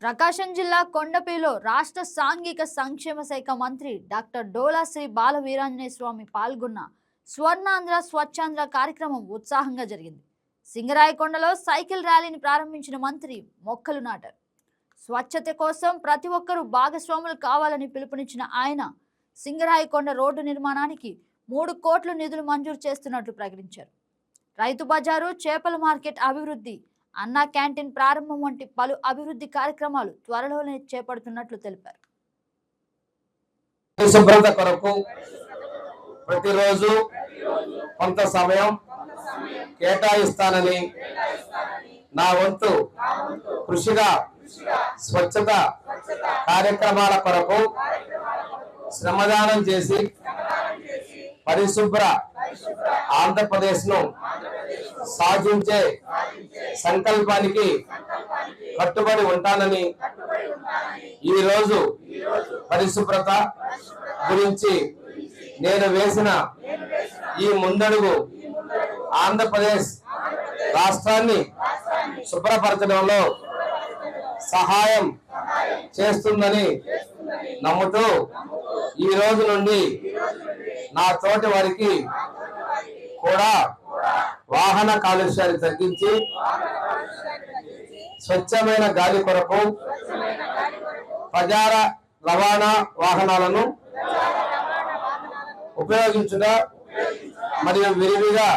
ప్రకాశం జిల్లా కొండపల్లిలో రాష్ట్ర సాంఘిక సంక్షేమ శాఖ మంత్రి డాక్టర్ డోలా శ్రీ బాల వీరాంజనేయ స్వామి పాల్గొన్న స్వర్ణాంధ్ర స్వచ్ఛాంధ్ర కార్యక్రమం ఉత్సాహంగా జరిగింది. సింగరాయకొండలో సైకిల్ ర్యాలీని ప్రారంభించిన మంత్రి మొక్కలు నాటారు. స్వచ్ఛత కోసం ప్రతి ఒక్కరూ భాగస్వాములు కావాలని పిలుపునిచ్చిన ఆయన సింగరాయకొండ రోడ్డు నిర్మాణానికి 3 కోట్ల నిధులు మంజూరు చేస్తున్నట్లు ప్రకటించారు. రైతు బజారు, చేపల మార్కెట్ అభివృద్ధి, అన్నా క్యాంటీన్ ప్రారంభం వంటి పలు అభివృద్ధి కార్యక్రమాలు త్వరలోనే చేపడుతున్నట్లు తెలిపారు. శుభ్రత కొరకు ప్రతిరోజు కొంత సమయం కేటాయిస్తానని నా వంతు కృషిగా స్వచ్ఛత కార్యక్రమాల కొరకు శ్రమదానం చేసి పరిశుభ్ర ఆంధ్రప్రదేశ్ ను సాధించే సంకల్పానికి కట్టుబడి ఉంటానని ఈ రోజు పరిశుభ్రత గురించి నేను వేసిన ఈ ముందడుగు ఆంధ్రప్రదేశ్ రాష్ట్రాన్ని శుభ్రపరచడంలో సహాయం చేస్తుందని నమ్ముతూ ఈ రోజు నుండి నా తోటి వారికి కూడా వాహన కాలుష్యాన్ని తగ్గించి స్వచ్ఛమైన గాలి కొరకు ప్రజా రవాణా వాహనాలను ఉపయోగించుట మరియు విరివిగా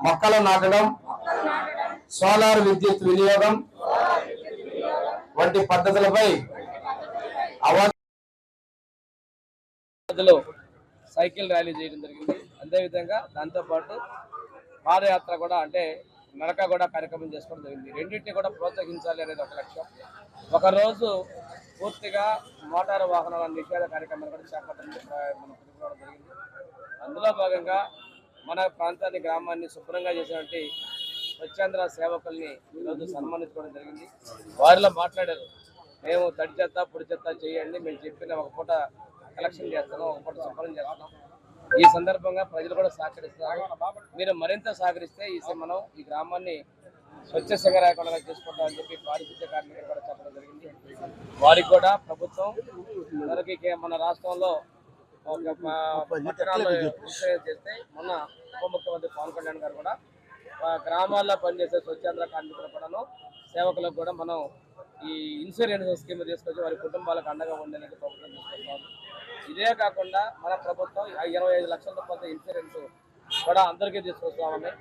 మొక్కలు నాటడం, సోలార్ విద్యుత్ వినియోగం వంటి పద్ధతులపై సైకిల్ ర్యాలీ చేయడం జరిగింది. అదేవిధంగా దాంతోపాటు పాదయాత్ర కూడా అంటే నడక కూడా కార్యక్రమం చేసుకోవడం జరిగింది. రెండింటిని కూడా ప్రోత్సహించాలి అనేది ఒక లక్ష్యం. ఒకరోజు పూర్తిగా మోటారు వాహనాల నిషేధ కార్యక్రమాన్ని కూడా చేపట్టడం జరిగింది. అందులో భాగంగా మన ప్రాంతాన్ని, గ్రామాన్ని శుభ్రంగా చేసినటువంటి స్వచ్ఛాంధ్ర సేవకుల్ని ఈరోజు సన్మానించుకోవడం జరిగింది. వారిలో మాట్లాడారు, మేము తడి చెత్త పొడి చెత్త చేయండి, మేము చెప్పిన ఒక పూట కలెక్షన్ చేస్తున్నాం, ఒక పూట శుభ్రం చేస్తున్నాం. ఈ సందర్భంగా ప్రజలు కూడా సహకరిస్తున్నారు. మీరు మరింత సహకరిస్తే మనం ఈ గ్రామాన్ని స్వచ్ఛ సింగరాయకొండగా చేసుకుంటామని చెప్పి పారిశుద్ధ్య కార్మికులు కూడా చెప్పడం జరిగింది. వారికి కూడా ప్రభుత్వం మన రాష్ట్రంలో పట్టణాల్లో చేస్తే మొన్న ఉప ముఖ్యమంత్రి పవన్ కళ్యాణ్ గారు కూడా గ్రామాల్లో పనిచేసే స్వచ్ఛాంధ్ర కార్మికులు కూడాను, సేవకులకు కూడా మనం ఈ ఇన్సూరెన్స్ స్కీమ్ తీసుకొచ్చి వారి కుటుంబాలకు అండగా ఉండేందుకు ప్రభుత్వం తీసుకొస్తాం. ఇదే కాకుండా మన ప్రభుత్వం 25 లక్షల రూపాయల ఇన్సూరెన్స్ కూడా అందరికీ తీసుకొస్తామని,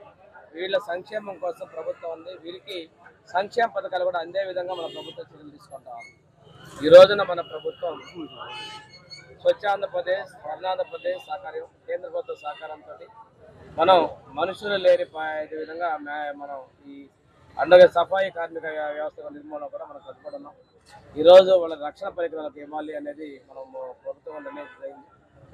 వీళ్ళ సంక్షేమం కోసం ప్రభుత్వం ఉంది. వీరికి సంక్షేమ పథకాలు కూడా అందే విధంగా మన ప్రభుత్వం చర్యలు తీసుకుంటాం. ఈ రోజున మన ప్రభుత్వం స్వచ్ఛ ఆంధ్రప్రదేశ్, స్వర్ణాంధ్రప్రదేశ్ సహకారం, కేంద్ర ప్రభుత్వ సహకారంతో మనం మనుషులు లేని విధంగా మనం ఈ అండగా సఫాయి కార్మిక వ్యవస్థ నిర్మూలన కూడా మనం కట్టుబడి ఉన్నాం. ఈరోజు వాళ్ళ రక్షణ పరికరాలకు ఇవ్వాలి అనేది మనం ప్రభుత్వం నిర్ణయించింది.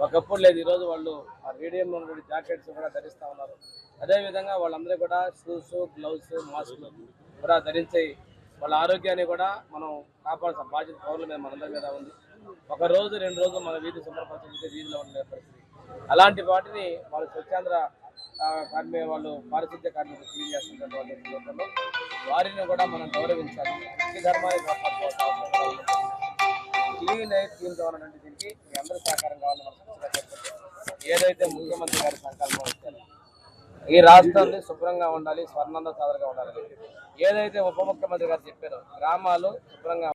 ఒకప్పుడు లేదు, ఈరోజు వాళ్ళు ఆ రేడియంలో ఉన్న జాకెట్స్ కూడా ధరిస్తూ ఉన్నారు. అదేవిధంగా వాళ్ళందరూ కూడా షూస్, గ్లౌస్, మాస్కులు కూడా ధరించి వాళ్ళ ఆరోగ్యాన్ని కూడా మనం కాపాడాల్సిన బాధ్యత పౌరుల మీద మనందరి మీద ఉంది. ఒక రోజు 2 రోజులు మన వీధి శుభ్రపరిచే వీధిలో ఉండే పరిస్థితి. అలాంటి వాటిని వాళ్ళు స్వచ్ఛాంధ్ర వాళ్ళు పారిశుద్ధ్య కార్మికులు క్లీన్ చేస్తున్నటువంటి సందర్భంలో వారిని కూడా మనం గౌరవించాలి. ఈ ధర్మాన్ని కాపాడుకోవాల్సిన క్లీన్ ఎయిర్ స్కీమ్ ఉన్నటువంటి దీనికి మీ అందరూ సహకారం కావాలని మనం ఏదైతే ముఖ్యమంత్రి గారి సంకల్పం వచ్చారో ఈ రాష్ట్రాన్ని శుభ్రంగా ఉండాలి, స్వర్ణాంధ్ర సాధనగా ఉండాలి, ఏదైతే ఉప ముఖ్యమంత్రి గారు చెప్పారో గ్రామాలు శుభ్రంగా